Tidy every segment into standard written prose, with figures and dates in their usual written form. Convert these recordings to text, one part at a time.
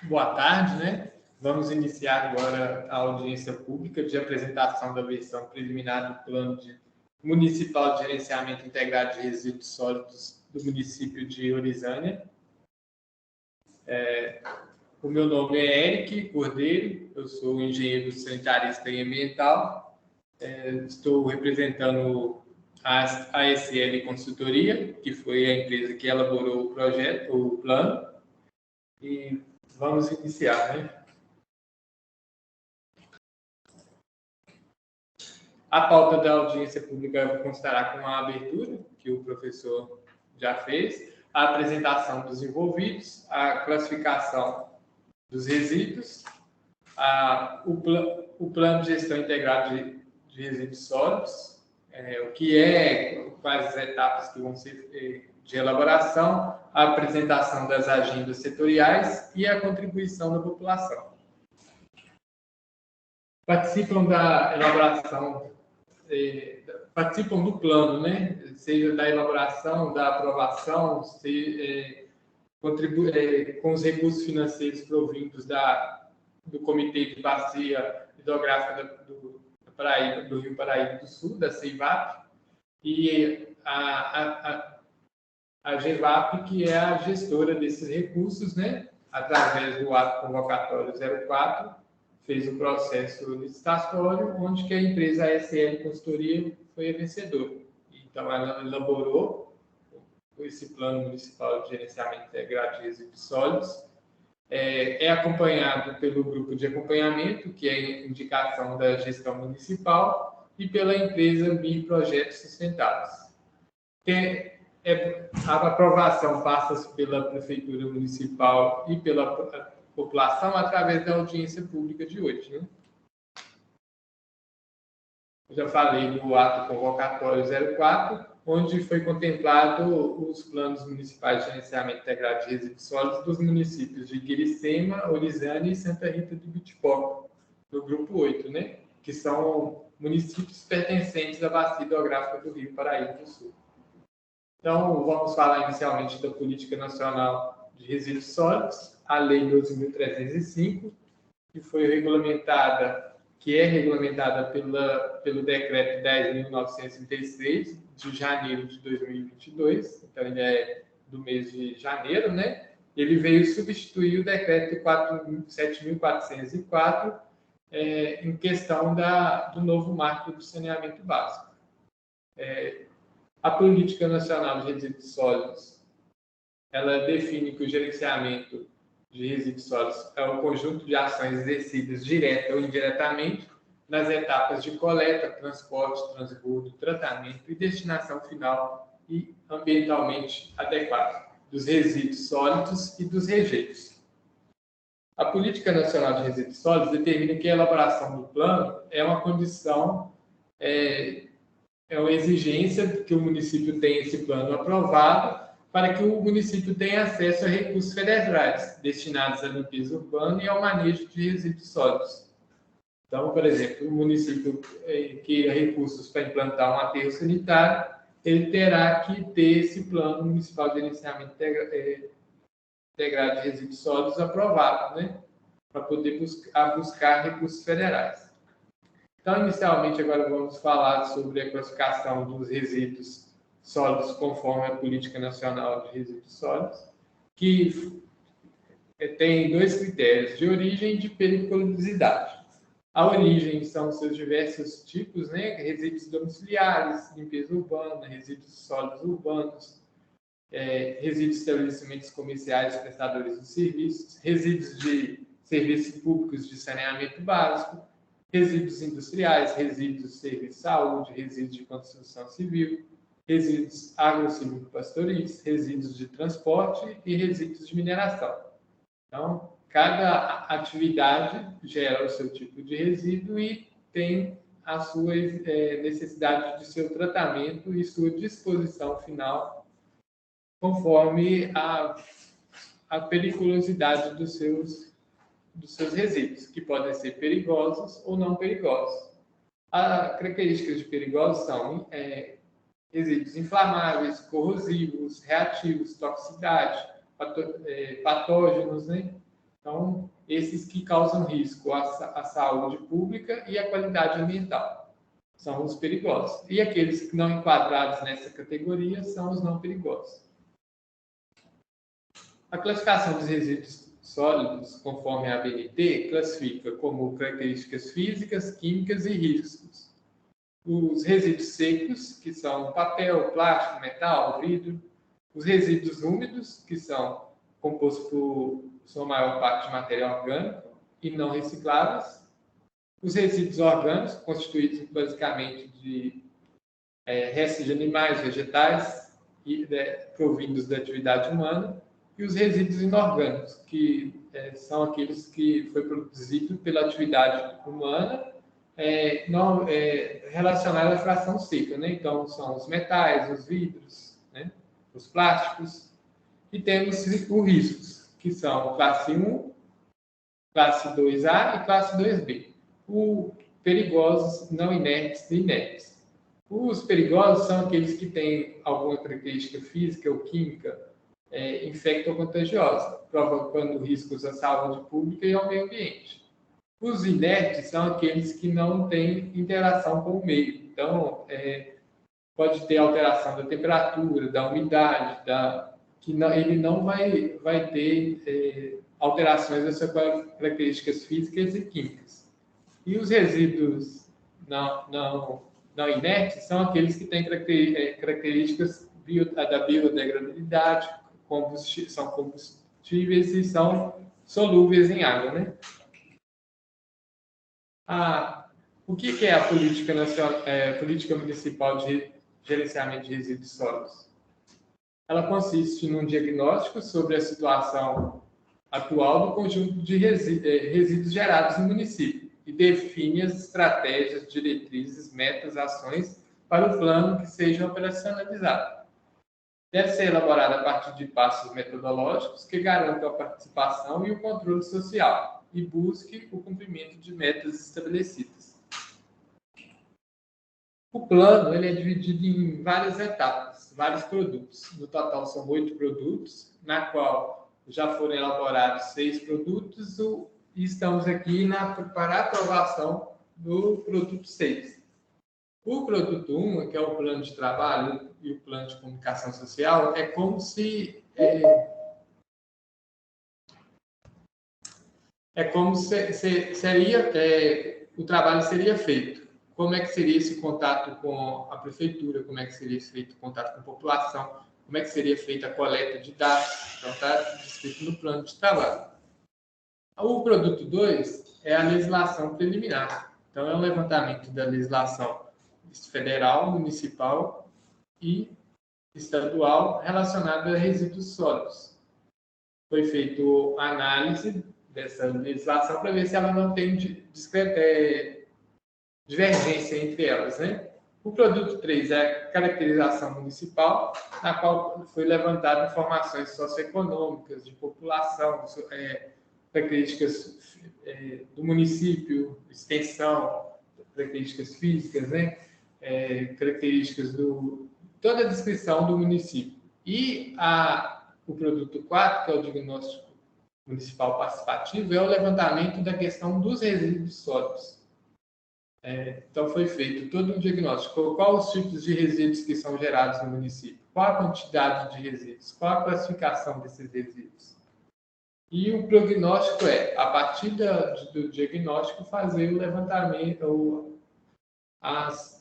Boa tarde, né? Vamos iniciar agora a audiência pública de apresentação da versão preliminar do Plano Municipal de Gerenciamento Integrado de Resíduos Sólidos do município de Orizânia. O meu nome é Eric Cordeiro, eu sou engenheiro sanitarista e ambiental, estou representando a ASL Consultoria, que foi a empresa que elaborou o projeto, o plano, e vamos iniciar, né? A pauta da audiência pública constará com a abertura, que o professor já fez, a apresentação dos envolvidos, a classificação dos resíduos, o plano de gestão integrado de resíduos sólidos, o que é, quais as etapas que vão ser de elaboração, a apresentação das agendas setoriais e a contribuição da população. Participam da elaboração, participam do plano, né? Seja da elaboração, da aprovação, com os recursos financeiros provindos do Comitê de Bacia Hidrográfica do Rio Paraíba do Sul, da CEIVAP, e a GEVAP, que é a gestora desses recursos, né? Através do ato convocatório 04, fez o processo licitatório, onde que a empresa ASL Consultoria foi a vencedora. Então, ela elaborou esse Plano Municipal de Gerenciamento Integrado de Resíduos Sólidos. É acompanhado pelo grupo de acompanhamento, que é indicação da gestão municipal, e pela empresa BIM Projetos Sustentáveis. A aprovação passa pela Prefeitura Municipal e pela população através da audiência pública de hoje, né? Eu já falei do ato convocatório 04, onde foi contemplado os planos municipais de gerenciamento integrado de resíduos sólidos dos municípios de Quiricema, Orizânia e Santa Rita do Bitipó, do grupo 8, né? Que são municípios pertencentes à bacia hidrográfica do Rio Paraíba do Sul. Então, vamos falar inicialmente da Política Nacional de Resíduos Sólidos, a Lei 12.305, que é regulamentada pelo Decreto 10.936, de janeiro de 2022, então ele é do mês de janeiro, né? Ele veio substituir o Decreto 7.404 em questão do novo marco do saneamento básico. A Política Nacional de Resíduos Sólidos, ela define que o gerenciamento de resíduos sólidos é o conjunto de ações exercidas direta ou indiretamente nas etapas de coleta, transporte, transbordo, tratamento e destinação final e ambientalmente adequada dos resíduos sólidos e dos rejeitos. A Política Nacional de Resíduos Sólidos determina que a elaboração do plano é uma condição, é uma exigência que o município tenha esse plano aprovado para que o município tenha acesso a recursos federais destinados à limpeza urbana e ao manejo de resíduos sólidos. Então, por exemplo, o município queira recursos para implantar um aterro sanitário, ele terá que ter esse plano municipal de gerenciamento integrado de resíduos sólidos aprovado, né? Para poder buscar recursos federais. Então, inicialmente, agora vamos falar sobre a classificação dos resíduos sólidos conforme a Política Nacional de Resíduos Sólidos, que tem dois critérios, de origem e de periculosidade. A origem são seus diversos tipos, né? Resíduos domiciliares, limpeza urbana, resíduos sólidos urbanos, resíduos de estabelecimentos comerciais, prestadores de serviços, resíduos de serviços públicos de saneamento básico, resíduos industriais, resíduos de serviço de saúde, resíduos de construção civil, resíduos agrocivil-pastoris, resíduos de transporte e resíduos de mineração. Então, cada atividade gera o seu tipo de resíduo e tem a sua necessidade de seu tratamento e sua disposição final, conforme a periculosidade dos seus resíduos, que podem ser perigosos ou não perigosos. As características de perigosos são resíduos inflamáveis, corrosivos, reativos, toxicidade, patógenos, né? Então, esses que causam risco à saúde pública e à qualidade ambiental são os perigosos. E aqueles que não enquadrados nessa categoria são os não perigosos. A classificação dos resíduos sólidos, conforme a ABNT, classifica como características físicas, químicas e riscos. Os resíduos secos, que são papel, plástico, metal, vidro. Os resíduos úmidos, que são compostos por sua maior parte de matéria orgânica e não recicláveis. Os resíduos orgânicos, constituídos basicamente de restos de animais, vegetais e provindos da atividade humana. E os resíduos inorgânicos, que são aqueles que foi produzido pela atividade humana relacionados à fração seca, né? Então, são os metais, os vidros, né? Os plásticos. E temos os riscos, que são classe 1, classe 2A e classe 2B. Os perigosos, não inertes e inertes. Os perigosos são aqueles que têm alguma característica física ou química infecto-contagiosa, provocando riscos à saúde pública e ao meio ambiente. Os inertes são aqueles que não têm interação com o meio. Então, pode ter alteração da temperatura, da umidade, ele não vai ter alterações dessas características físicas e químicas. E os resíduos não inertes são aqueles que têm características da biodegradabilidade, são combustíveis e são solúveis em água, né? O que é a política municipal de gerenciamento de resíduos sólidos? Ela consiste num diagnóstico sobre a situação atual do conjunto de resíduos gerados no município e define as estratégias, diretrizes, metas, ações para o plano que seja operacionalizado. Deve ser elaborada a partir de passos metodológicos que garantam a participação e o controle social e busque o cumprimento de metas estabelecidas. O plano ele é dividido em várias etapas, vários produtos. No total são 8 produtos, na qual já foram elaborados 6 produtos e estamos aqui para a aprovação do produto 6. O produto 1, que é o plano de trabalho e o plano de comunicação social, é como se o trabalho seria feito. Como é que seria esse contato com a prefeitura? Como é que seria feito o contato com a população? Como é que seria feita a coleta de dados? Então, está descrito no plano de trabalho. O produto 2 é a legislação preliminar. Então, é um levantamento da legislação federal, municipal e estadual relacionada a resíduos sólidos. Foi feita a análise dessa legislação para ver se ela não tem divergência entre elas, né? O produto 3 é a caracterização municipal, na qual foi levantada informações socioeconômicas, de população, características do município, extensão, características físicas, né? Características toda a descrição do município. E o produto 4, que é o diagnóstico municipal participativo, é o levantamento da questão dos resíduos sólidos. Então, foi feito todo um diagnóstico. Quais os tipos de resíduos que são gerados no município? Qual a quantidade de resíduos? Qual a classificação desses resíduos? E o prognóstico a partir do diagnóstico, fazer o levantamento, as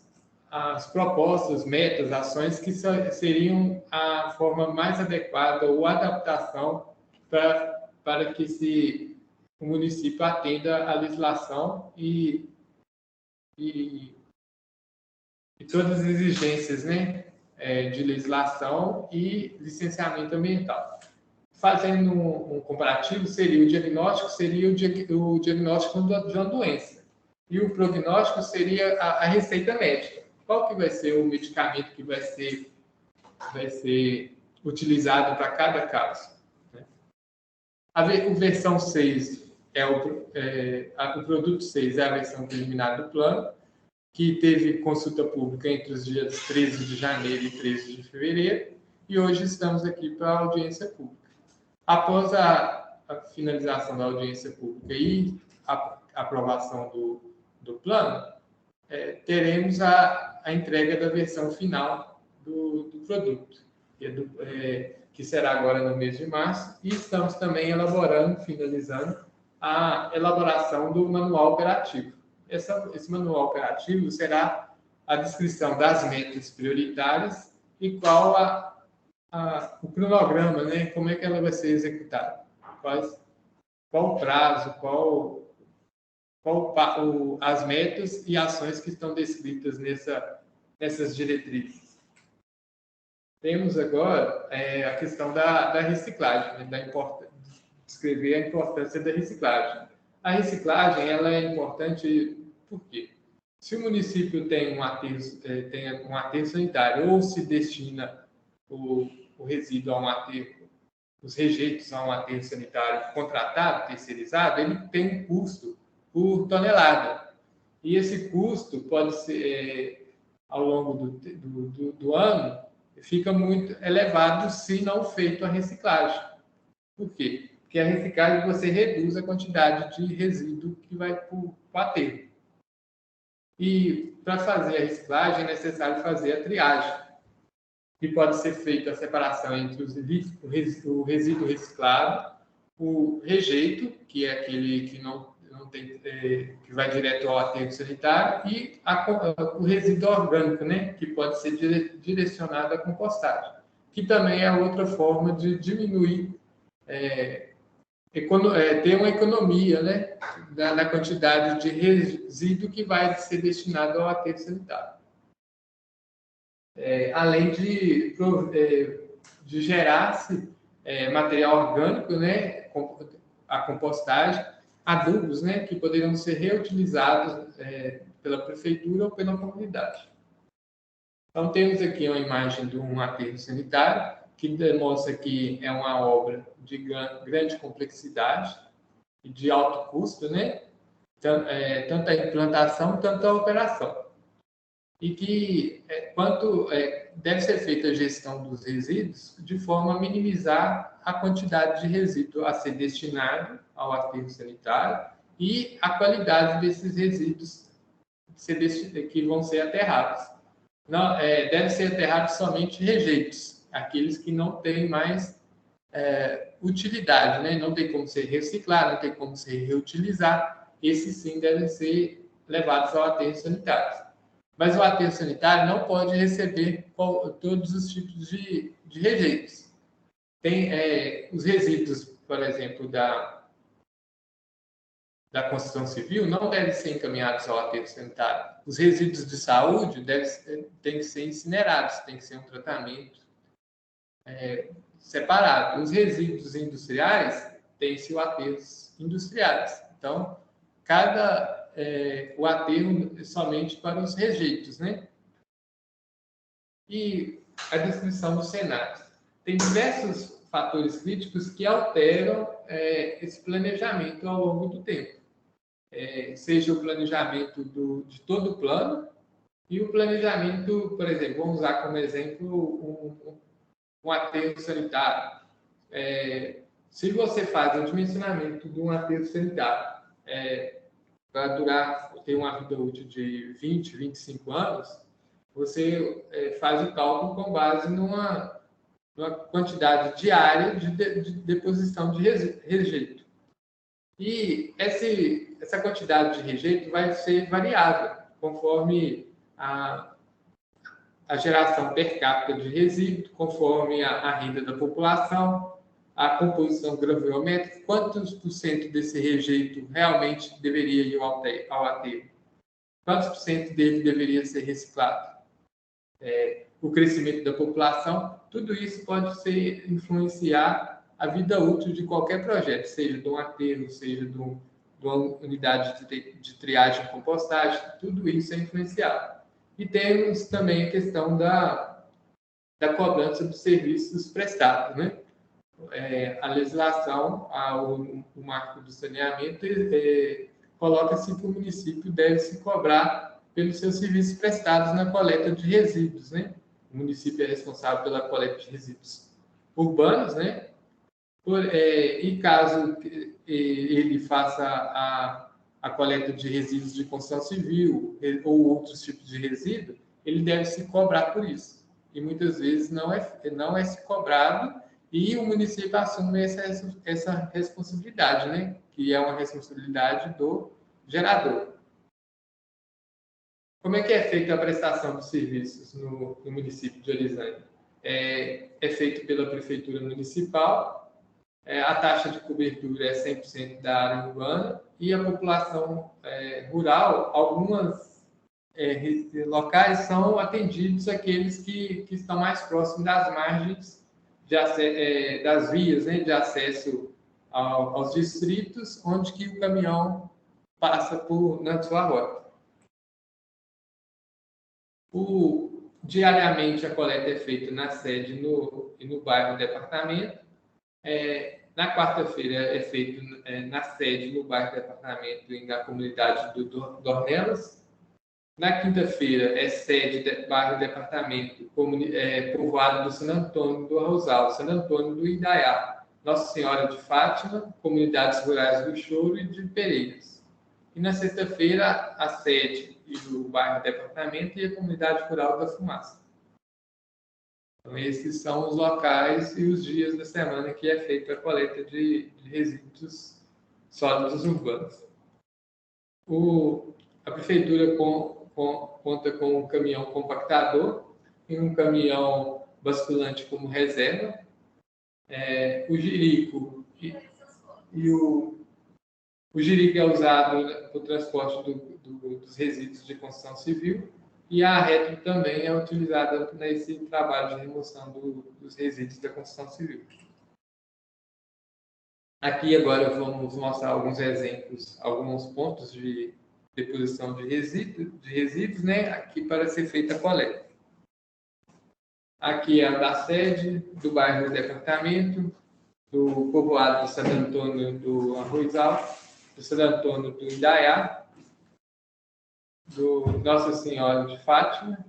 propostas, metas, ações que seriam a forma mais adequada ou adaptação para que o município atenda à legislação e todas as exigências, né, de legislação e licenciamento ambiental. Fazendo um comparativo, seria o diagnóstico de uma doença. E o prognóstico seria a receita médica. Qual que vai ser o medicamento que vai ser utilizado para cada caso? Né? A versão 6 o produto 6 é a versão preliminar do plano, que teve consulta pública entre os dias 13 de janeiro e 13 de fevereiro, e hoje estamos aqui para a audiência pública. Após a a finalização da audiência pública e a aprovação do plano, teremos a entrega da versão final do produto, que será agora no mês de março, e estamos também finalizando a elaboração do manual operativo. Esse manual operativo será a descrição das metas prioritárias e qual o cronograma, né? Como é que ela vai ser executada, qual o prazo, as metas e ações que estão descritas nessas diretrizes. Temos agora a questão da reciclagem, né? Descrever a importância da reciclagem. A reciclagem ela é importante por quê? Se o município tem um aterro sanitário ou se destina o resíduo a um aterro, os rejeitos a um aterro sanitário contratado, terceirizado, ele tem um custo por tonelada. E esse custo pode ser, ao longo do ano, fica muito elevado se não feito a reciclagem. Por quê? Porque a reciclagem você reduz a quantidade de resíduo que vai para o aterro. E para fazer a reciclagem é necessário fazer a triagem, que pode ser feita a separação entre o resíduo reciclado, o rejeito, que é aquele que não tem, que vai direto ao aterro sanitário, e o resíduo orgânico, né, que pode ser direcionado à compostagem, que também é outra forma de diminuir, ter uma economia, né, na quantidade de resíduo que vai ser destinado ao aterro sanitário. Além de gerar-se material orgânico, né, a compostagem, adubos, né, que poderiam ser reutilizados pela prefeitura ou pela comunidade. Então, temos aqui uma imagem de um aterro sanitário, que demonstra que é uma obra de grande complexidade e de alto custo, né? Tanto a implantação, tanto a operação. E que deve ser feita a gestão dos resíduos de forma a minimizar a quantidade de resíduo a ser destinado ao aterro sanitário e a qualidade desses resíduos que vão ser aterrados. Não, deve ser aterrado somente rejeitos, aqueles que não têm mais utilidade, né? Não tem como ser reciclado, não tem como ser reutilizar. Esses sim devem ser levados ao aterro sanitário. Mas o aterro sanitário não pode receber todos os tipos de rejeitos. Tem os resíduos, por exemplo, da construção civil não devem ser encaminhados ao aterro sanitário. Os resíduos de saúde têm que ser incinerados, tem que ser um tratamento separado. Os resíduos industriais têm-se os aterros industriais. Então, o aterro é somente para os rejeitos, né? E a descrição do cenário. Tem diversos fatores críticos que alteram esse planejamento ao longo do tempo. Seja o planejamento de todo o plano e o planejamento, por exemplo, vamos usar como exemplo um aterro sanitário. Se você faz o dimensionamento de um aterro sanitário para ter uma vida útil de 20, 25 anos, você faz o cálculo com base numa quantidade diária de deposição de rejeito. E essa quantidade de rejeito vai ser variável, conforme a geração per capita de resíduo, conforme a renda da população, a composição graviométrica, quantos por cento desse rejeito realmente deveria ir ao aterro, quantos por cento dele deveria ser reciclado, o crescimento da população, tudo isso pode influenciar a vida útil de qualquer projeto, seja de um aterro, seja de uma unidade de triagem e compostagem, tudo isso é influenciado. E temos também a questão da cobrança dos serviços prestados, né? A legislação, o marco do saneamento, coloca-se que o município deve se cobrar pelos seus serviços prestados na coleta de resíduos, né? O município é responsável pela coleta de resíduos urbanos, né? E caso ele faça a coleta de resíduos de construção civil ou outros tipos de resíduo, ele deve se cobrar por isso. E muitas vezes não é se cobrado, e o município assume essa responsabilidade, né? Que é uma responsabilidade do gerador. Como é que é feita a prestação dos serviços no município de Orizânia? É feito pela Prefeitura Municipal, a taxa de cobertura é 100% da área urbana, e a população rural, algumas locais são atendidos aqueles que estão mais próximos das margens das vias, né, de acesso aos distritos, onde que o caminhão passa na sua rota. Diariamente a coleta é feita na sede e no bairro Departamento. Na quarta-feira é feito na sede, no bairro Departamento e na comunidade do Dornelas. Na quinta-feira é sede, bairro Departamento, povoado do Santo Antônio do Arrozal, Santo Antônio do Indaiá, Nossa Senhora de Fátima, comunidades rurais do Choro e de Pereiras. E na sexta-feira a sede e do bairro Departamento e a comunidade rural da Fumaça. Então, esses são os locais e os dias da semana que é feita a coleta de resíduos sólidos urbanos. A prefeitura conta com um caminhão compactador e um caminhão basculante como reserva. O jirico o jirico é usado para o transporte dos resíduos de construção civil, e a retro também é utilizada nesse trabalho de remoção dos resíduos da construção civil. Aqui agora vamos mostrar alguns exemplos, alguns pontos de deposição de resíduos, né, aqui para ser feita a coleta. Aqui é a da sede, do bairro do Departamento, do povoado de Santo Antônio do Arrozal, do Santo Antônio do Indaiá, do Nossa Senhora de Fátima,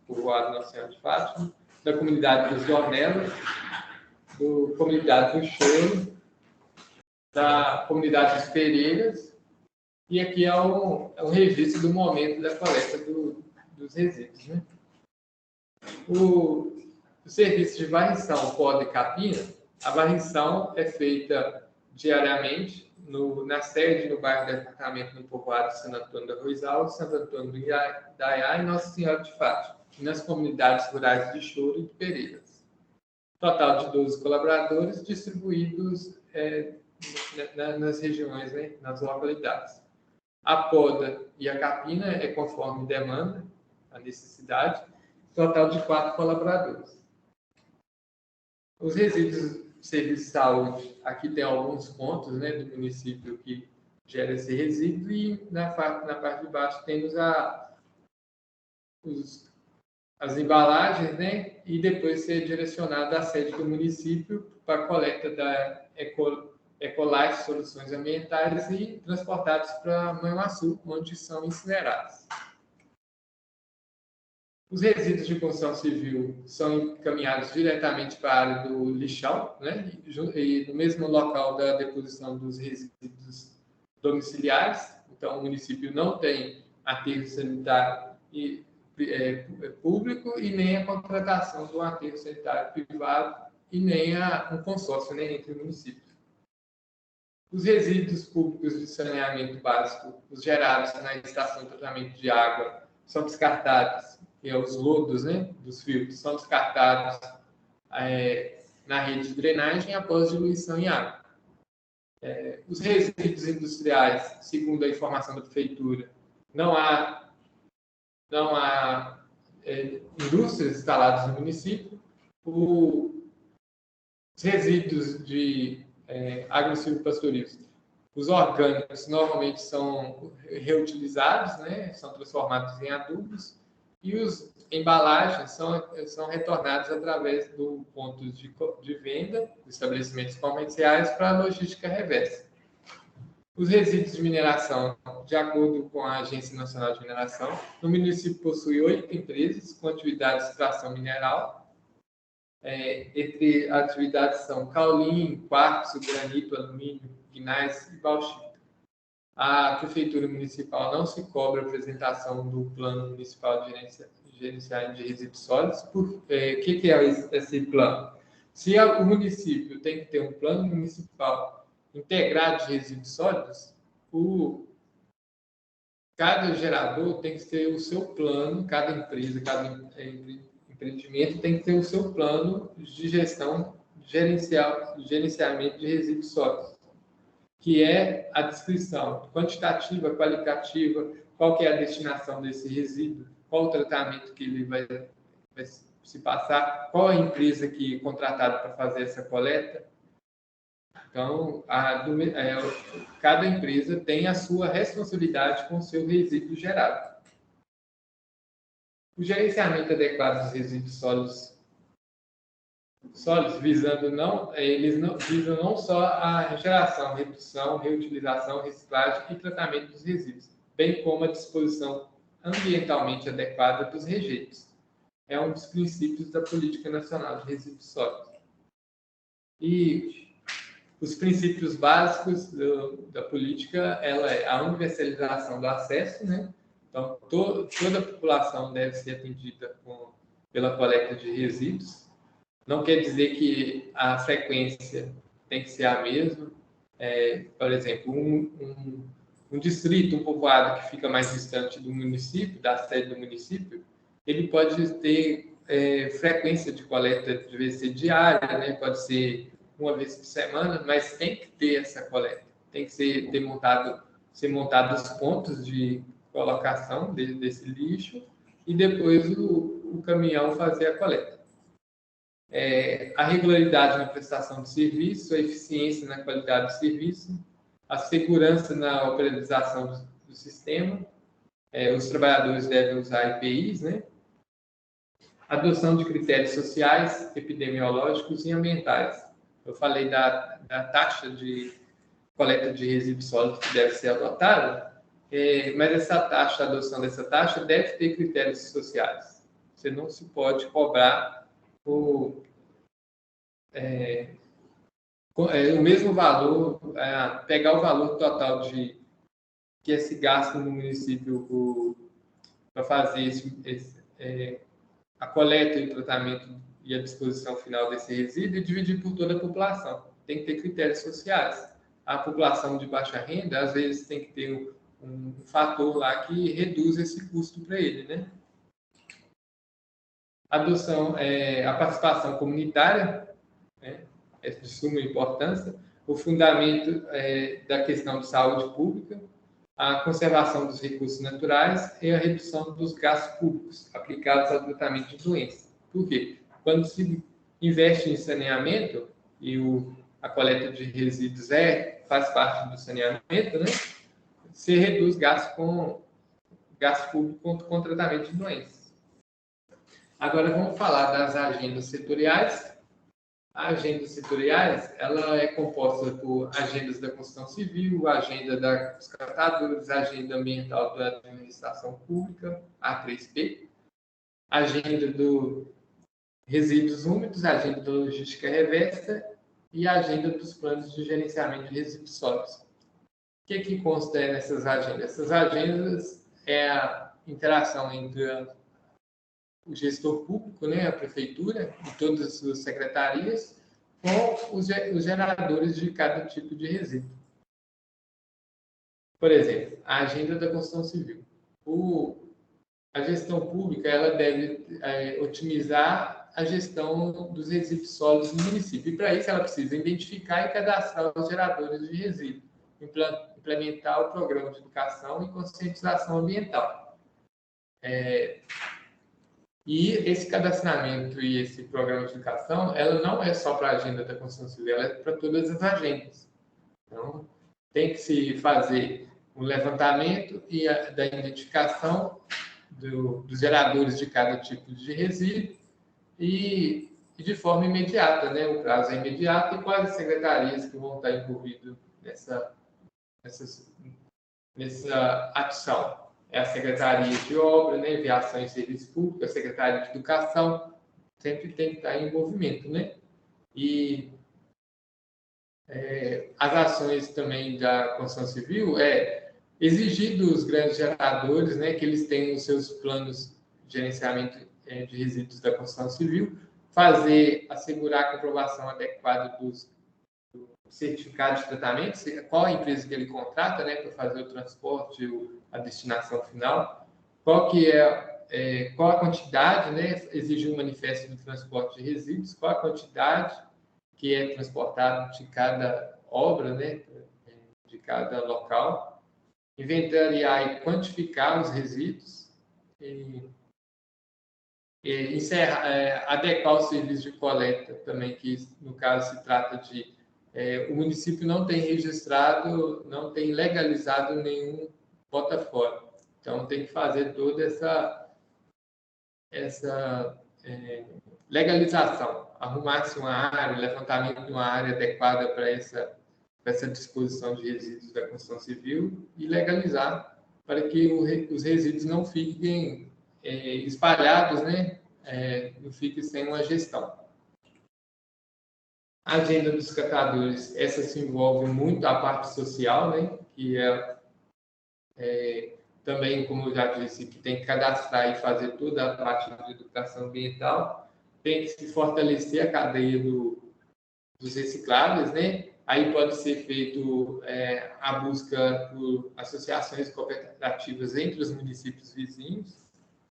povoado Nossa Senhora de Fátima, da comunidade dos Dornelas, da comunidade do Choro, da comunidade dos Pereiras, e aqui é um registro do momento da coleta dos resíduos, né? O serviço de varrição poda e capina, a varrição é feita diariamente na sede, no bairro do Departamento, no povoado de Santo Antônio do Arrozal, Santo Antônio do Indaiá e Nossa Senhora de Fátima, e nas comunidades rurais de Choro e de Pereiras. Total de 12 colaboradores distribuídos nas regiões, né, nas localidades. A poda e a capina é conforme demanda, a necessidade, total de 4 colaboradores. Os resíduos de serviço de saúde, aqui tem alguns pontos, né, do município que gera esse resíduo, e na parte de baixo temos as embalagens, né, e depois ser direcionado à sede do município para a coleta da Ecolife Soluções Ambientais e transportados para Manhuaçu, onde são incinerados. Os resíduos de construção civil são encaminhados diretamente para a área do lixão, né? E no mesmo local da deposição dos resíduos domiciliares. Então, o município não tem aterro sanitário público e nem a contratação do aterro sanitário privado e nem um consórcio, né, entre municípios. Os resíduos públicos de saneamento básico, os gerados na estação de tratamento de água, são descartados, os lodos, né, dos filtros, são descartados na rede de drenagem após diluição em água. Os resíduos industriais, segundo a informação da prefeitura, não há indústrias instaladas no município. Os resíduos de agro-silvopastoris, os orgânicos normalmente são reutilizados, né, são transformados em adubos, e os embalagens são retornados através do ponto de venda, dos estabelecimentos comerciais, para a logística reversa. Os resíduos de mineração, de acordo com a Agência Nacional de Mineração, o município possui 8 empresas com atividade de extração mineral, Entre atividades são caulim, quartzo, granito, alumínio, gnais e bauxita. A Prefeitura Municipal não se cobra a apresentação do Plano Municipal de Gerenciamento de Resíduos Sólidos. O que é esse plano? Se o município tem que ter um plano municipal integrado de resíduos sólidos, cada gerador tem que ter o seu plano, cada empresa, cada empreendimento tem que ter o seu plano de gestão, gerenciamento de resíduos sólidos, que é a descrição quantitativa, qualitativa, qual que é a destinação desse resíduo, qual o tratamento que ele vai se passar, qual a empresa que é contratada para fazer essa coleta. Então, cada empresa tem a sua responsabilidade com o seu resíduo gerado. O gerenciamento adequado dos resíduos sólidos eles não visam não só a geração, redução, reutilização, reciclagem e tratamento dos resíduos, bem como a disposição ambientalmente adequada dos rejeitos. É um dos princípios da Política Nacional de Resíduos Sólidos. E os princípios básicos da política, ela é a universalização do acesso, né? Então, toda a população deve ser atendida pela coleta de resíduos. Não quer dizer que a frequência tem que ser a mesma. Por exemplo, um distrito, um povoado que fica mais distante do município, da sede do município, ele pode ter frequência de coleta, deve ser diária, né? Pode ser uma vez por semana, mas tem que ter essa coleta. Tem que ser montado os pontos de colocação desse lixo e depois o caminhão fazer a coleta. A regularidade na prestação de serviço, a eficiência na qualidade do serviço, a segurança na operação do sistema, os trabalhadores devem usar EPIs, né? Adoção de critérios sociais, epidemiológicos e ambientais. Eu falei da taxa de coleta de resíduos sólidos que deve ser adotada, mas a adoção dessa taxa deve ter critérios sociais. Você não se pode cobrar o mesmo valor, pegar o valor total que é se gasta no município para fazer a coleta e o tratamento e a disposição final desse resíduo e dividir por toda a população. Tem que ter critérios sociais. A população de baixa renda, às vezes, tem que ter um fator lá que reduz esse custo para ele, né? A participação comunitária, né, é de suma importância, o fundamento da questão de saúde pública, a conservação dos recursos naturais e a redução dos gastos públicos aplicados ao tratamento de doenças. Por quê? Quando se investe em saneamento, e a coleta de resíduos faz parte do saneamento, né? Se reduz gasto público com tratamento de doenças. Agora vamos falar das agendas setoriais. As agendas setoriais, ela é composta por agendas da construção civil, agenda dos catadores, agenda ambiental da administração pública, A3P, agenda do resíduos úmidos, agenda da logística reversa e a agenda dos planos de gerenciamento de resíduos sólidos. O que consta nessas agendas? Essas agendas é a interação entre o gestor público, né, a prefeitura e todas as suas secretarias, com os geradores de cada tipo de resíduo. Por exemplo, a agenda da construção civil. A gestão pública ela deve otimizar a gestão dos resíduos sólidos no município. E, para isso, ela precisa identificar e cadastrar os geradores de resíduos, implementar o programa de educação e conscientização ambiental. E esse cadastramento e esse programa de educação, ela não é só para a agenda da construção civil, ela é para todas as agendas. Então, tem que se fazer um levantamento da identificação dos geradores de cada tipo de resíduo e de forma imediata, né? O prazo é imediato e quais as secretarias que vão estar envolvidas nessa ação. É a Secretaria de Obra, né, Viação e Serviços Públicos, a Secretaria de Educação, sempre tem que estar em envolvimento, né? E as ações também da construção civil exigir dos grandes geradores, né, que eles tenham os seus planos de gerenciamento de resíduos da construção civil, assegurar a comprovação adequada dos certificados de tratamento, qual a empresa que ele contrata, né, para fazer o transporte, a destinação final, qual a quantidade, né, exigir um manifesto do transporte de resíduos, qual a quantidade que é transportado de cada obra, né, de cada local, inventariar e quantificar os resíduos, adequar o serviço de coleta também, que no caso se trata de o município não tem registrado, não tem legalizado nenhum bota fora. Então tem que fazer toda essa legalização, arrumar-se uma área, levantamento de uma área adequada para essa disposição de resíduos da construção civil e legalizar para que os resíduos não fiquem espalhados, né? Não fiquem sem uma gestão. A agenda dos catadores, essa se envolve muito a parte social, né? Que também, como eu já disse, que tem que cadastrar e fazer toda a parte de educação ambiental, tem que se fortalecer a cadeia dos recicláveis, né? Aí pode ser feito a busca por associações cooperativas entre os municípios vizinhos.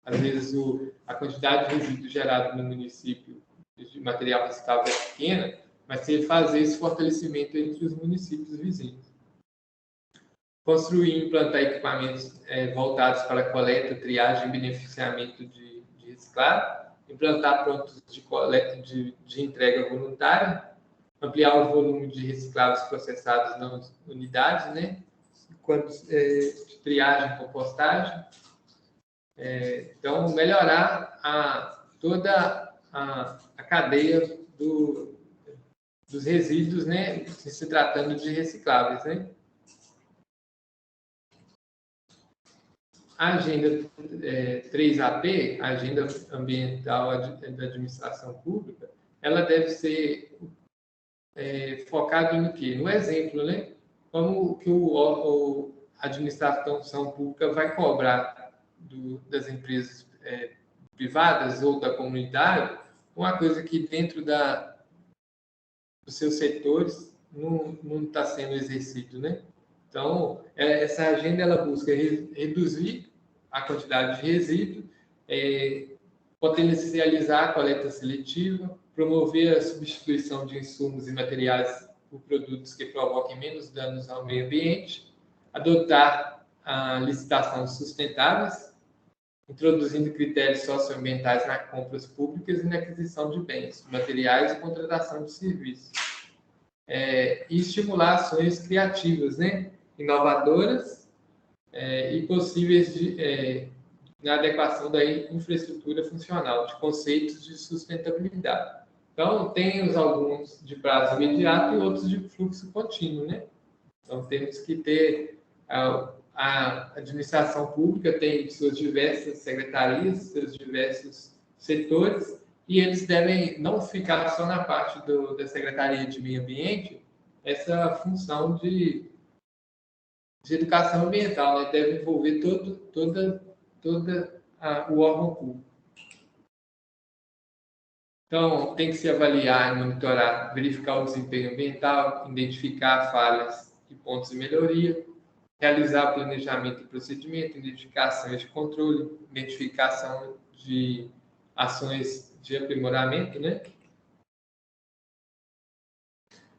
Às vezes a quantidade de resíduo gerado no município de material reciclável é pequena, mas se fazer esse fortalecimento entre os municípios vizinhos. Construir e implantar equipamentos voltados para coleta, triagem e beneficiamento de reciclado, implantar prontos de coleta de entrega voluntária, ampliar o volume de recicláveis processados nas unidades, né? De triagem e compostagem. Então, melhorar toda a cadeia dos resíduos, né? Se tratando de recicláveis, né? A Agenda 3AP, a Agenda Ambiental da Administração Pública, ela deve ser focada no quê? No exemplo, né? Como que a administração pública vai cobrar das empresas privadas ou da comunidade uma coisa que dentro dos seus setores não está sendo exercido, né? Então, essa agenda ela busca reduzir a quantidade de resíduo, potencializar a coleta seletiva, promover a substituição de insumos e materiais por produtos que provoquem menos danos ao meio ambiente, adotar a licitação sustentáveis, introduzindo critérios socioambientais nas compras públicas e na aquisição de bens, materiais e contratação de serviços. E estimular ações criativas, né? Inovadoras e possíveis na adequação da infraestrutura funcional, de conceitos de sustentabilidade. Então, temos alguns de prazo imediato e outros de fluxo contínuo, né? Então, temos que ter a administração pública tem suas diversas secretarias, seus diversos setores, e eles devem não ficar só na parte da Secretaria de Meio Ambiente, essa função de educação ambiental, né? Deve envolver todo o órgão público. Então, tem que se avaliar, monitorar, verificar o desempenho ambiental, identificar falhas e pontos de melhoria, realizar planejamento e procedimento, identificação de controle, identificação de ações de aprimoramento, né?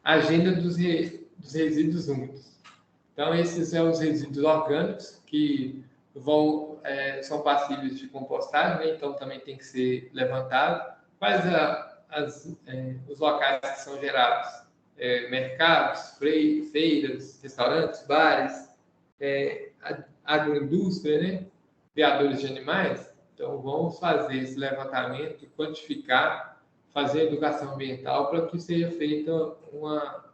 Agenda dos resíduos úmidos. Então, esses são os resíduos orgânicos que são passíveis de compostagem, né? Então também tem que ser levantado. Quais os locais que são gerados? Mercados, feiras, restaurantes, bares, agroindústria, né? Criadores de animais. Então, vamos fazer esse levantamento, quantificar, fazer educação ambiental para que seja feita uma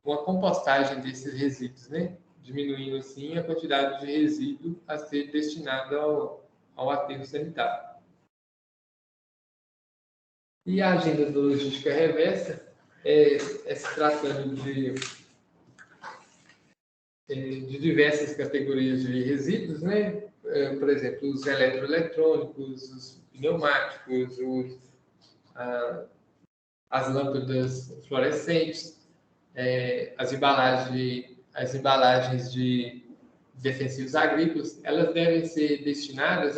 compostagem desses resíduos, né? Diminuindo, assim, a quantidade de resíduo a ser destinado ao aterro sanitário. E a agenda da logística reversa é se tratando de diversas categorias de resíduos, né? Por exemplo, os eletroeletrônicos, os pneumáticos, as lâmpadas fluorescentes, as embalagens de defensivos agrícolas, elas devem ser destinadas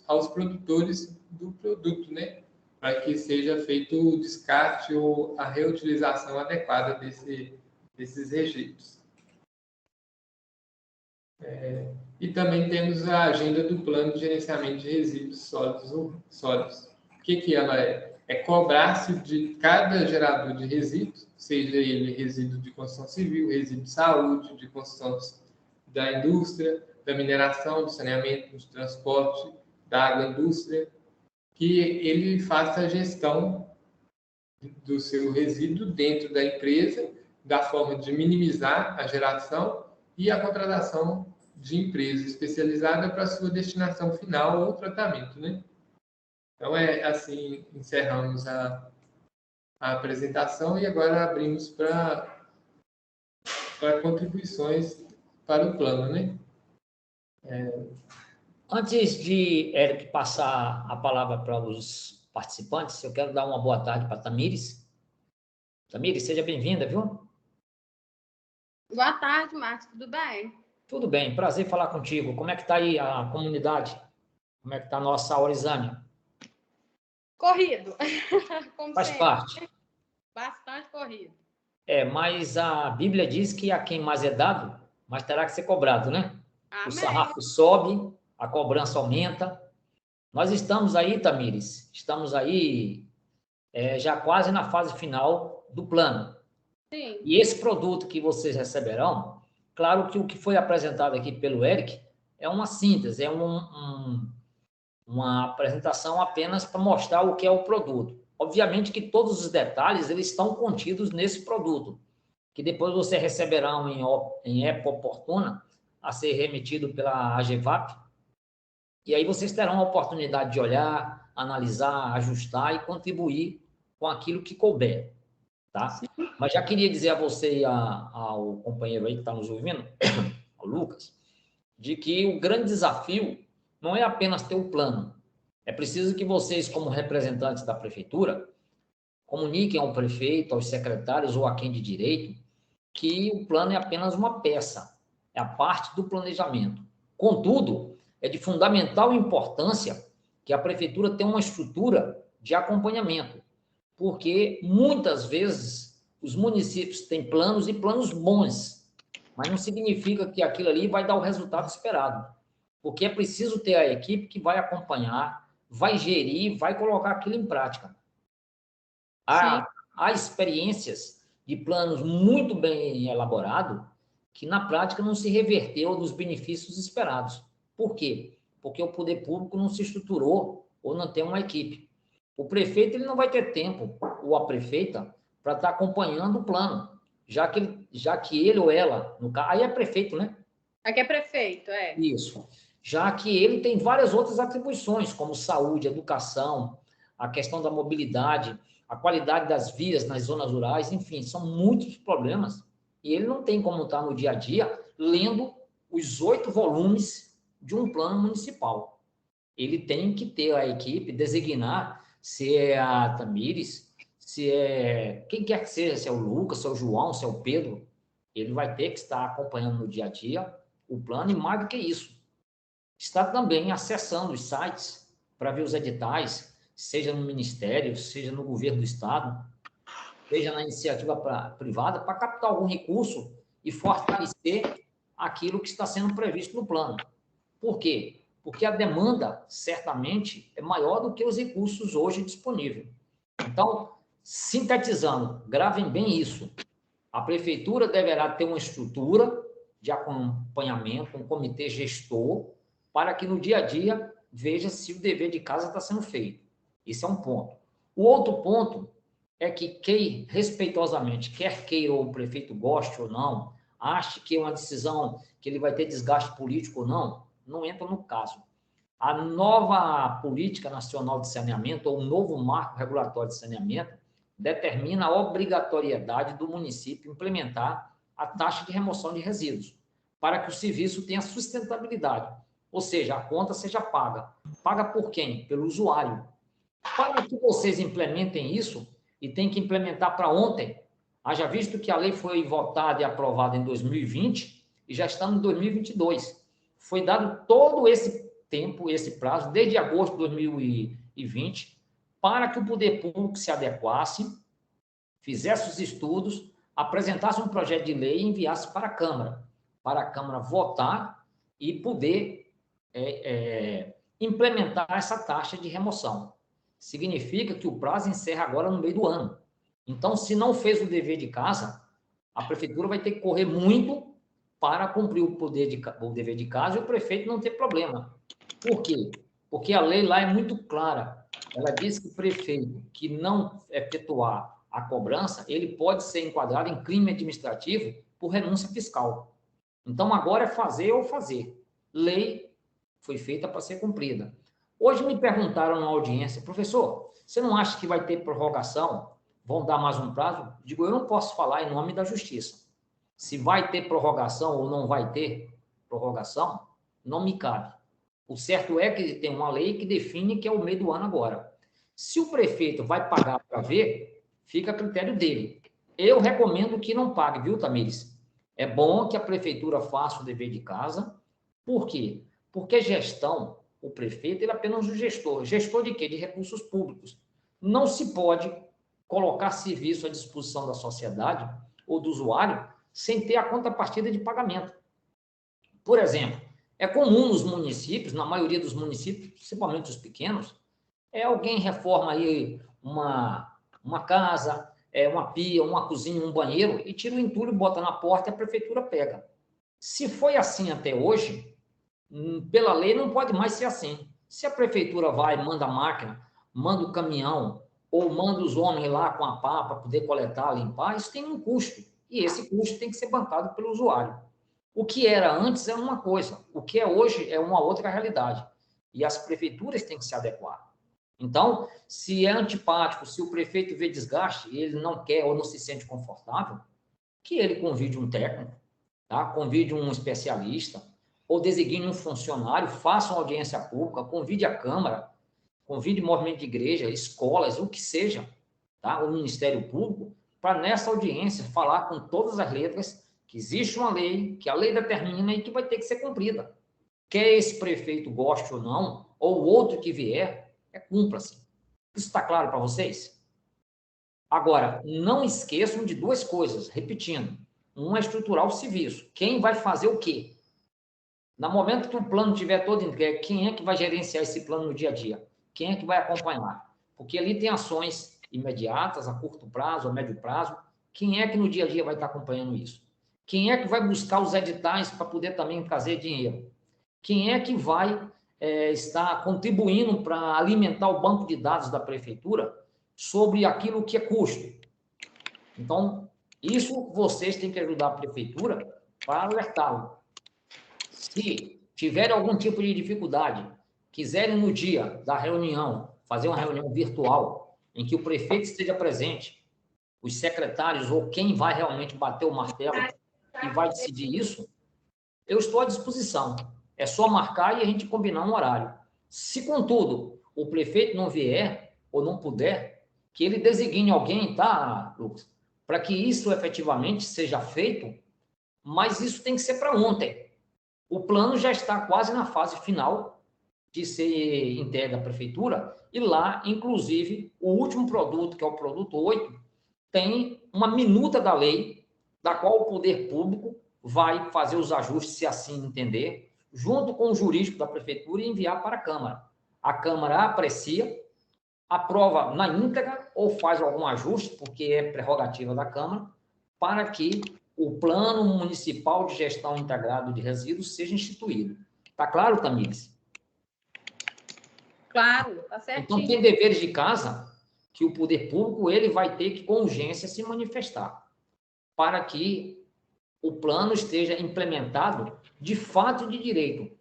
aos produtores do produto, né? Para que seja feito o descarte ou a reutilização adequada desses resíduos. E também temos a agenda do Plano de Gerenciamento de Resíduos Sólidos. O que ela é? É cobrar-se de cada gerador de resíduos, seja ele resíduo de construção civil, resíduo de saúde, de construção da indústria, da mineração, do saneamento, do transporte, da agroindústria, que ele faça a gestão do seu resíduo dentro da empresa, da forma de minimizar a geração e a contratação de empresa especializada para sua destinação final ou tratamento, né? Então, assim, encerramos a apresentação e agora abrimos para contribuições para o plano, né? Antes de Eric passar a palavra para os participantes, eu quero dar uma boa tarde para a Tamires. Tamires, seja bem-vinda, viu? Boa tarde, Marcos. Tudo bem? Tudo bem, prazer falar contigo. Como é que está aí a comunidade? Como é que está a nossa Orizânia? Corrido. Como Faz sempre. parte. Bastante corrido. Mas a Bíblia diz que a quem mais é dado, mais terá que ser cobrado, né? Amém. O sarrafo sobe, a cobrança aumenta. Nós estamos aí, Tamires, já quase na fase final do plano. Sim. E esse produto que vocês receberão, claro que o que foi apresentado aqui pelo Eric é uma síntese, é uma apresentação apenas para mostrar o que é o produto. Obviamente que todos os detalhes eles estão contidos nesse produto, que depois vocês receberão em época oportuna a ser remetido pela AGEVAP, e aí vocês terão a oportunidade de olhar, analisar, ajustar e contribuir com aquilo que couber, tá? Sim. Mas já queria dizer a você e ao companheiro aí que está nos ouvindo, ao Lucas, de que o grande desafio não é apenas ter o plano. É preciso que vocês, como representantes da prefeitura, comuniquem ao prefeito, aos secretários ou a quem de direito, que o plano é apenas uma peça, é a parte do planejamento. Contudo, é de fundamental importância que a prefeitura tenha uma estrutura de acompanhamento, porque muitas vezes os municípios têm planos e planos bons, mas não significa que aquilo ali vai dar o resultado esperado, porque é preciso ter a equipe que vai acompanhar, vai gerir, vai colocar aquilo em prática. Há experiências de planos muito bem elaborados que na prática não se reverteu dos benefícios esperados. Por quê? Porque o poder público não se estruturou ou não tem uma equipe. O prefeito ele não vai ter tempo, ou a prefeita, para estar acompanhando o plano, já que ele ou ela, no caso, aí é prefeito, né? Aqui é prefeito, é. Isso. Já que ele tem várias outras atribuições, como saúde, educação, a questão da mobilidade, a qualidade das vias nas zonas rurais, enfim, são muitos problemas. E ele não tem como estar no dia a dia lendo os 8 volumes de um plano municipal. Ele tem que ter a equipe, designar se é a Tamires, se é quem quer que seja, se é o Lucas, se é o João, se é o Pedro. Ele vai ter que estar acompanhando no dia a dia o plano e mais do que isso. Está também acessando os sites para ver os editais, seja no Ministério, seja no governo do Estado, seja na iniciativa privada, para captar algum recurso e fortalecer aquilo que está sendo previsto no plano. Por quê? Porque a demanda, certamente, é maior do que os recursos hoje disponíveis. Então, sintetizando, gravem bem isso. A prefeitura deverá ter uma estrutura de acompanhamento, um comitê gestor, para que no dia a dia veja se o dever de casa está sendo feito. Esse é um ponto. O outro ponto é que quem, respeitosamente, quer queira ou o prefeito goste ou não, ache que é uma decisão que ele vai ter desgaste político ou não, não entra no caso. A nova Política Nacional de Saneamento, ou o novo Marco Regulatório de Saneamento, determina a obrigatoriedade do município implementar a taxa de remoção de resíduos, para que o serviço tenha sustentabilidade, ou seja, a conta seja paga. Paga por quem? Pelo usuário. Para que vocês implementem isso, e tem que implementar para ontem, haja visto que a lei foi votada e aprovada em 2020 e já estamos em 2022. Foi dado todo esse tempo, esse prazo, desde agosto de 2020, para que o poder público se adequasse, fizesse os estudos, apresentasse um projeto de lei e enviasse para a Câmara votar e poder implementar essa taxa de remoção. Significa que o prazo encerra agora no meio do ano. Então, se não fez o dever de casa, a prefeitura vai ter que correr muito para cumprir o dever de casa e o prefeito não ter problema. Por quê? Porque a lei lá é muito clara. Ela diz que o prefeito que não efetuar a cobrança, ele pode ser enquadrado em crime administrativo por renúncia fiscal. Então, agora é fazer ou fazer. Lei foi feita para ser cumprida. Hoje me perguntaram na audiência, professor, você não acha que vai ter prorrogação? Vão dar mais um prazo? Digo, eu não posso falar em nome da justiça. Se vai ter prorrogação ou não vai ter prorrogação, não me cabe. O certo é que tem uma lei que define que é o meio do ano agora. Se o prefeito vai pagar para ver, fica a critério dele. Eu recomendo que não pague, viu, Tamires? É bom que a prefeitura faça o dever de casa. Por quê? Porque gestão, o prefeito, ele é apenas um gestor. Gestor de quê? De recursos públicos. Não se pode colocar serviço à disposição da sociedade ou do usuário sem ter a contrapartida de pagamento. Por exemplo, é comum nos municípios, na maioria dos municípios, principalmente os pequenos, alguém reforma aí uma casa, uma pia, uma cozinha, um banheiro, e tira o entulho, bota na porta e a prefeitura pega. Se foi assim até hoje, pela lei não pode mais ser assim. Se a prefeitura vai, manda a máquina, manda o caminhão, ou manda os homens lá com a pá para poder coletar, limpar, isso tem um custo. E esse custo tem que ser bancado pelo usuário. O que era antes é uma coisa, o que é hoje é uma outra realidade. E as prefeituras têm que se adequar. Então, se é antipático, se o prefeito vê desgaste e ele não quer ou não se sente confortável, que ele convide um técnico, tá? Convide um especialista, ou designe um funcionário, faça uma audiência pública, convide a Câmara, convide movimento de igreja, escolas, o que seja, tá? O Ministério Público, para nessa audiência falar com todas as letras que existe uma lei, que a lei determina e que vai ter que ser cumprida. Quer esse prefeito goste ou não, ou o outro que vier, cumpra-se. Isso está claro para vocês? Agora, não esqueçam de duas coisas, repetindo. Uma é estruturar o serviço. Quem vai fazer o quê? No momento que o plano estiver todo entregue, quem é que vai gerenciar esse plano no dia a dia? Quem é que vai acompanhar? Porque ali tem ações imediatas, a curto prazo, a médio prazo. Quem é que no dia a dia vai estar acompanhando isso? Quem é que vai buscar os editais para poder também trazer dinheiro? Quem é que vai estar contribuindo para alimentar o banco de dados da prefeitura sobre aquilo que é custo? Então, isso vocês têm que ajudar a prefeitura para alertá-lo. Se tiverem algum tipo de dificuldade, quiserem no dia da reunião, fazer uma reunião virtual, em que o prefeito esteja presente, os secretários ou quem vai realmente bater o martelo e vai decidir isso, eu estou à disposição. É só marcar e a gente combinar um horário. Se, contudo, o prefeito não vier ou não puder, que ele designe alguém, tá, Lucas? Para que isso efetivamente seja feito, mas isso tem que ser para ontem. O plano já está quase na fase final de ser entregue à prefeitura e lá, inclusive, o último produto, que é o produto 8, tem uma minuta da lei, da qual o poder público vai fazer os ajustes, se assim entender, junto com o jurídico da prefeitura e enviar para a Câmara. A Câmara aprecia, aprova na íntegra ou faz algum ajuste, porque é prerrogativa da Câmara, para que o Plano Municipal de Gestão Integrado de Resíduos seja instituído. Está claro, Tamires? Claro, tá certinho. Então, tem deveres de casa que o poder público ele vai ter que, com urgência, se manifestar para que o plano esteja implementado de fato e de direito.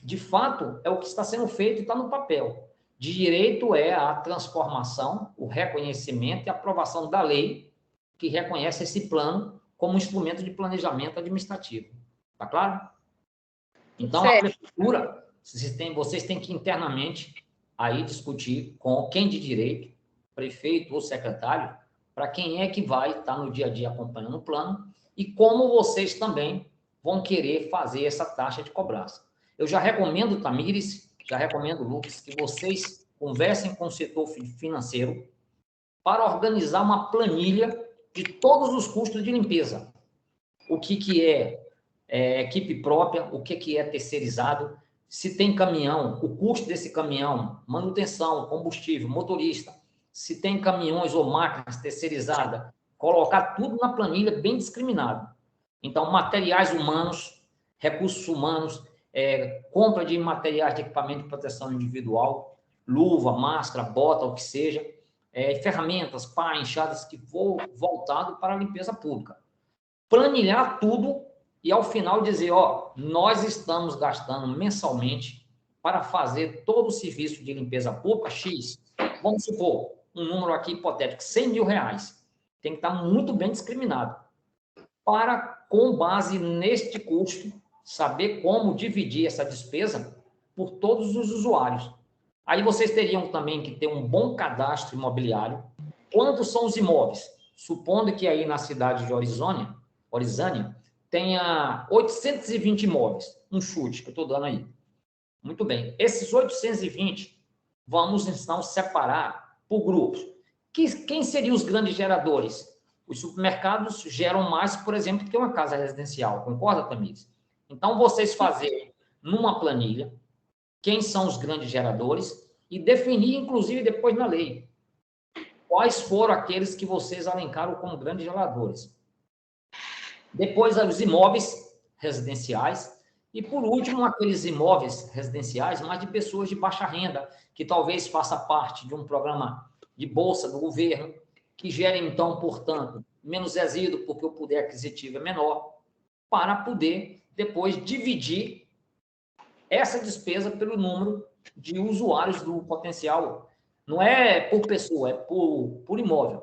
de fato, é o que está sendo feito e está no papel. De direito é a transformação, o reconhecimento e a aprovação da lei que reconhece esse plano como instrumento de planejamento administrativo. Está claro? Então, a prefeitura, vocês têm que internamente aí discutir com quem de direito, prefeito ou secretário, para quem é que vai estar no dia a dia acompanhando o plano e como vocês também vão querer fazer essa taxa de cobrança. Eu já recomendo, Tamires, já recomendo, Lucas, que vocês conversem com o setor financeiro para organizar uma planilha de todos os custos de limpeza. O que é equipe própria, o que é terceirizado, se tem caminhão, o custo desse caminhão, manutenção, combustível, motorista, se tem caminhões ou máquinas terceirizadas, colocar tudo na planilha bem discriminado. Então, materiais humanos, recursos humanos, compra de materiais de equipamento de proteção individual, luva, máscara, bota, o que seja, ferramentas, pá, enxadas que for voltado para a limpeza pública. Planilhar tudo e, ao final, dizer, ó, nós estamos gastando mensalmente para fazer todo o serviço de limpeza pública X. Vamos supor, um número aqui hipotético, 100 mil reais. Tem que estar muito bem discriminado. Para, com base neste custo, saber como dividir essa despesa por todos os usuários. Aí vocês teriam também que ter um bom cadastro imobiliário. Quantos são os imóveis? Supondo que aí na cidade de Orizânia tenha 820 imóveis, um chute que eu estou dando aí. Muito bem. Esses 820, vamos então separar por grupos. Quem seriam os grandes geradores? Os supermercados geram mais, por exemplo, que uma casa residencial. Concorda, Tamires? Então, vocês fazerem numa planilha quem são os grandes geradores e definir, inclusive, depois na lei, quais foram aqueles que vocês elencaram como grandes geradores. Depois, os imóveis residenciais e, por último, aqueles imóveis residenciais, mas de pessoas de baixa renda, que talvez faça parte de um programa de bolsa do governo, que gerem, então, portanto, menos resíduo, porque o poder aquisitivo é menor, para poder, depois, dividir essa despesa pelo número de usuários do potencial. Não é por pessoa, é por imóvel.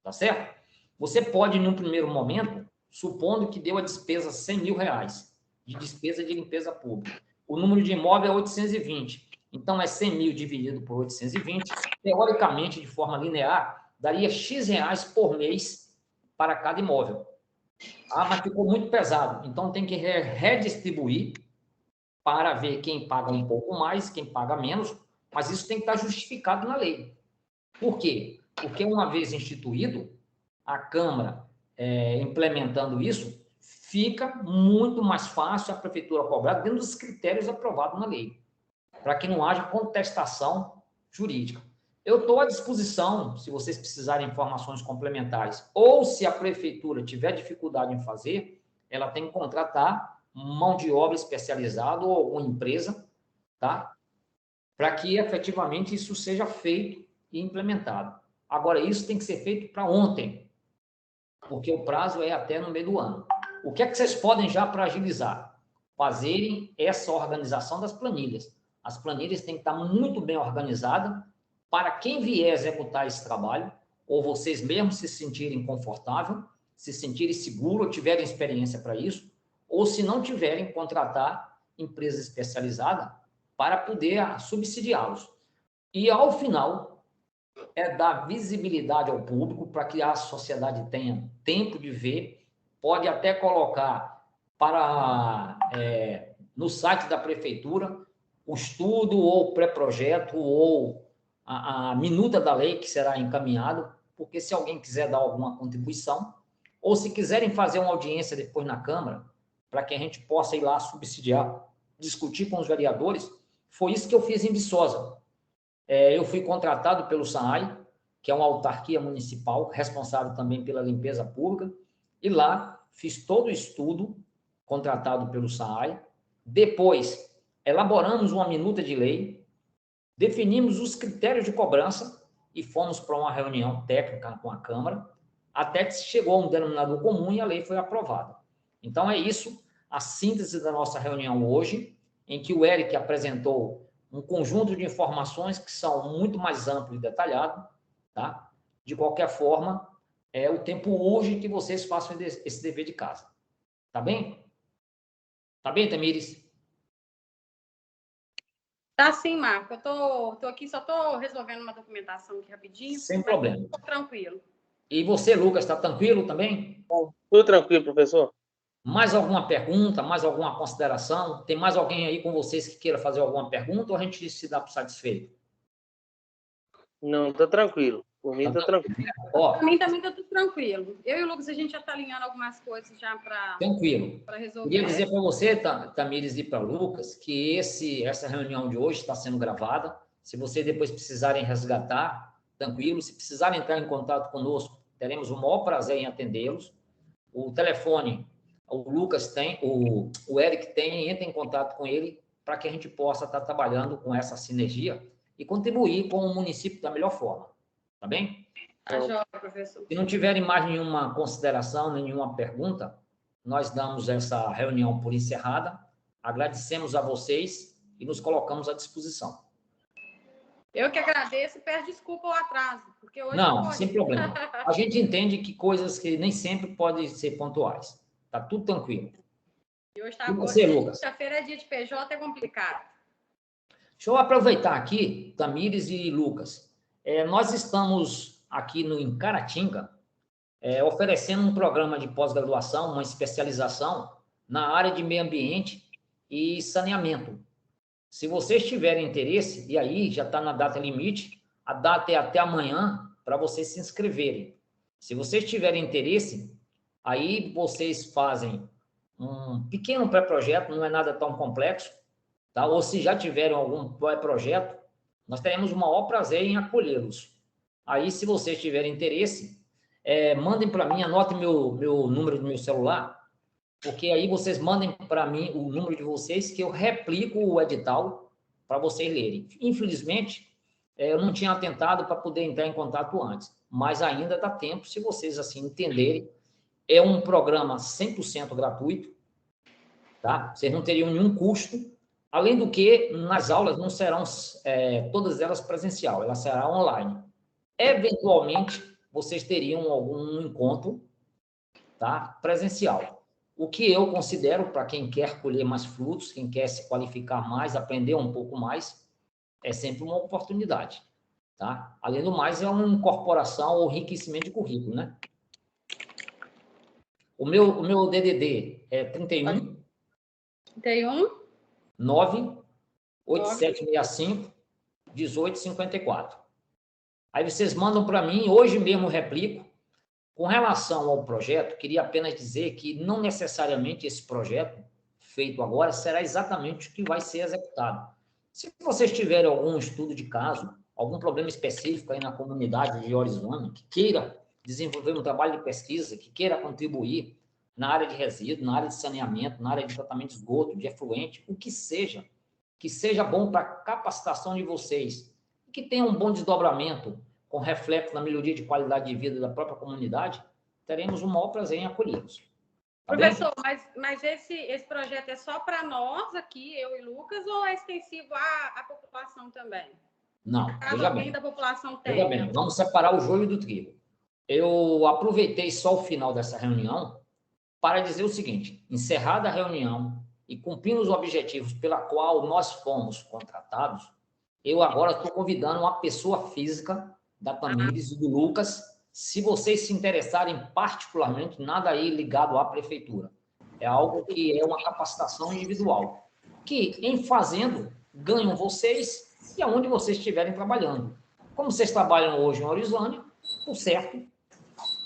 Tá certo? Você pode, num primeiro momento, supondo que deu a despesa 100 mil reais de despesa de limpeza pública. O número de imóvel é 820. Então, é 100 mil dividido por 820. Teoricamente, de forma linear, daria X reais por mês para cada imóvel. Ah, mas ficou muito pesado. Então, tem que redistribuir para ver quem paga um pouco mais, quem paga menos, mas isso tem que estar justificado na lei. Por quê? Porque uma vez instituído, a Câmara implementando isso, fica muito mais fácil a Prefeitura cobrar dentro dos critérios aprovados na lei, para que não haja contestação jurídica. Eu estou à disposição, se vocês precisarem de informações complementares, ou se a Prefeitura tiver dificuldade em fazer, ela tem que contratar mão de obra especializada ou alguma empresa, tá? Para que efetivamente isso seja feito e implementado. Agora, isso tem que ser feito para ontem, porque o prazo é até no meio do ano. O que é que vocês podem já para agilizar? Fazerem essa organização das planilhas. As planilhas têm que estar muito bem organizadas para quem vier executar esse trabalho, ou vocês mesmos se sentirem confortável, se sentirem seguros, ou tiverem experiência para isso, ou se não tiverem, contratar empresa especializada para poder subsidiá-los. E, ao final, dar visibilidade ao público para que a sociedade tenha tempo de ver, pode até colocar no site da prefeitura o estudo ou pré-projeto ou a minuta da lei que será encaminhado, porque se alguém quiser dar alguma contribuição, ou se quiserem fazer uma audiência depois na Câmara, para que a gente possa ir lá subsidiar, discutir com os vereadores, foi isso que eu fiz em Viçosa. Eu fui contratado pelo SAAI, que é uma autarquia municipal, responsável também pela limpeza pública, e lá fiz todo o estudo, contratado pelo SAAI. Depois, elaboramos uma minuta de lei, definimos os critérios de cobrança e fomos para uma reunião técnica com a Câmara, até que se chegou a um denominador comum e a lei foi aprovada. Então, é isso, a síntese da nossa reunião hoje. em que o Eric apresentou um conjunto de informações que são muito mais amplo e detalhado, tá? De qualquer forma, o tempo urge que vocês façam esse dever de casa. Tá bem? Tá bem, Tamires? Tá sim, Marco. Eu tô aqui, só tô resolvendo uma documentação aqui rapidinho. Sem problema. Tô tranquilo. E você, Lucas, está tranquilo também? Tudo tranquilo, professor. Mais alguma pergunta, mais alguma consideração? Tem mais alguém aí com vocês que queira fazer alguma pergunta ou a gente se dá por satisfeito? Não, tá tranquilo. Por mim, tá tranquilo. Ó, Para mim também tá tudo tranquilo. Eu e o Lucas, a gente já tá alinhando algumas coisas já para tranquilo. resolver. Queria dizer para você, Tamires, e para Lucas, que essa reunião de hoje está sendo gravada. Se vocês depois precisarem resgatar, tranquilo. Se precisarem entrar em contato conosco, teremos o maior prazer em atendê-los. O telefone, o Lucas tem, o Eric tem, entra em contato com ele para que a gente possa estar trabalhando com essa sinergia e contribuir com o município da melhor forma. Tá bem? Tá joia, professor. Se não tiverem mais nenhuma consideração, nenhuma pergunta, nós damos essa reunião por encerrada, agradecemos a vocês e nos colocamos à disposição. Eu que agradeço e peço desculpa ao atraso, porque hoje não, sem problema. A gente entende que coisas que nem sempre podem ser pontuais. Tá tudo tranquilo. E hoje tá E você, Lucas? Sexta-feira é dia de PJ, é complicado. Deixa eu aproveitar aqui, Tamires e Lucas. Nós estamos aqui em Caratinga, oferecendo um programa de pós-graduação, uma especialização na área de meio ambiente e saneamento. Se vocês tiverem interesse, e aí já está na data limite, a data é até amanhã para vocês se inscreverem. Se vocês tiverem interesse, aí vocês fazem um pequeno pré-projeto, não é nada tão complexo, tá? Ou se já tiverem algum pré-projeto, nós teremos o maior prazer em acolhê-los. Aí, se vocês tiverem interesse, mandem para mim, anotem meu número do meu celular, porque aí vocês mandem para mim o número de vocês, que eu replico o edital para vocês lerem. Infelizmente, eu não tinha atentado para poder entrar em contato antes, mas ainda dá tempo, se vocês assim entenderem. É um programa 100% gratuito, tá? Vocês não teriam nenhum custo, além do que nas aulas não serão todas elas presencial, elas serão online. Eventualmente, vocês teriam algum encontro, tá? Presencial. O que eu considero, para quem quer colher mais frutos, quem quer se qualificar mais, aprender um pouco mais, é sempre uma oportunidade, tá? Além do mais, é uma incorporação ou enriquecimento de currículo, né? O meu DDD é 31 98765 1854. Aí vocês mandam para mim, hoje mesmo eu replico. Com relação ao projeto, queria apenas dizer que não necessariamente esse projeto feito agora será exatamente o que vai ser executado. Se vocês tiverem algum estudo de caso, algum problema específico aí na comunidade de Orizona, que queira desenvolver um trabalho de pesquisa, que queira contribuir na área de resíduo, na área de saneamento, na área de tratamento de esgoto, de efluente, o que seja bom para a capacitação de vocês, que tenha um bom desdobramento, com reflexo na melhoria de qualidade de vida da própria comunidade, teremos o maior prazer em acolhê-los. Tá Professor, mas esse projeto é só para nós aqui, eu e Lucas, ou é extensivo à população também? Não, veja bem. Alguém da população tem. Veja bem, vamos separar o joio do trigo. Eu aproveitei só o final dessa reunião para dizer o seguinte: encerrada a reunião e cumprindo os objetivos pela qual nós fomos contratados, eu agora estou convidando uma pessoa física da Tamires e do Lucas, se vocês se interessarem particularmente, nada aí ligado à prefeitura. É algo que é uma capacitação individual, que em fazendo, ganham vocês e aonde vocês estiverem trabalhando. Como vocês trabalham hoje em Orizânia, por certo,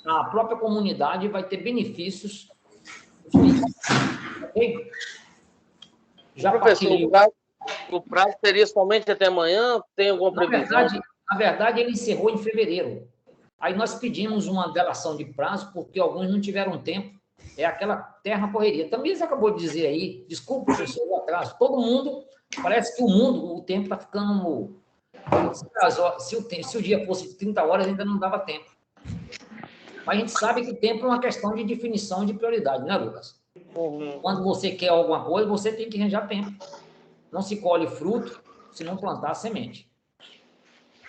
a própria comunidade vai ter benefícios. Ok? Já professor, o prazo seria somente até amanhã? Tem alguma previsão? Na verdade, ele encerrou em fevereiro. Aí nós pedimos uma delação de prazo, porque alguns não tiveram tempo. É aquela terra correria. Também você acabou de dizer aí, desculpa, professor, o atraso. Todo mundo, parece que o tempo está ficando... Se o dia fosse 30 horas, ainda não dava tempo. Mas a gente sabe que o tempo é uma questão de definição de prioridade, né, Lucas? Uhum. Quando você quer alguma coisa, você tem que arranjar tempo. não se colhe fruto se não plantar a semente.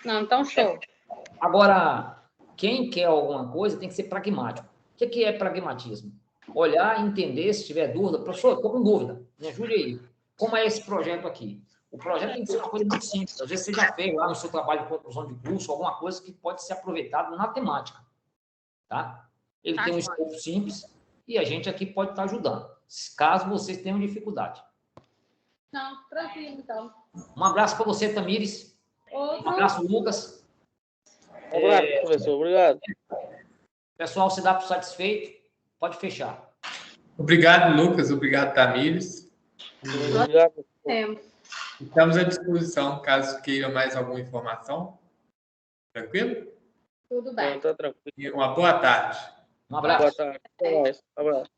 Não, então show. Agora, quem quer alguma coisa tem que ser pragmático. O que é pragmatismo? Olhar, entender, se tiver dúvida. Professor, estou com dúvida, me ajude aí. Como é esse projeto aqui? O projeto tem que ser uma coisa muito simples. Às vezes você já fez lá no seu trabalho de conclusão de curso alguma coisa que pode ser aproveitada na temática. Tá? Ele tem um escopo simples e a gente aqui pode estar ajudando, caso vocês tenham dificuldade. Não, tranquilo, então. Um abraço para você, Tamires. Um abraço, Lucas. Um abraço, professor. Obrigado. Pessoal, se dá por satisfeito, pode fechar. Obrigado, Lucas. Obrigado, Tamires. Obrigado. Estamos à disposição, caso queiram mais alguma informação. Tranquilo? Tudo bem. Tá tranquilo. E uma boa tarde. Um abraço. Boa tarde. Até mais. Um abraço.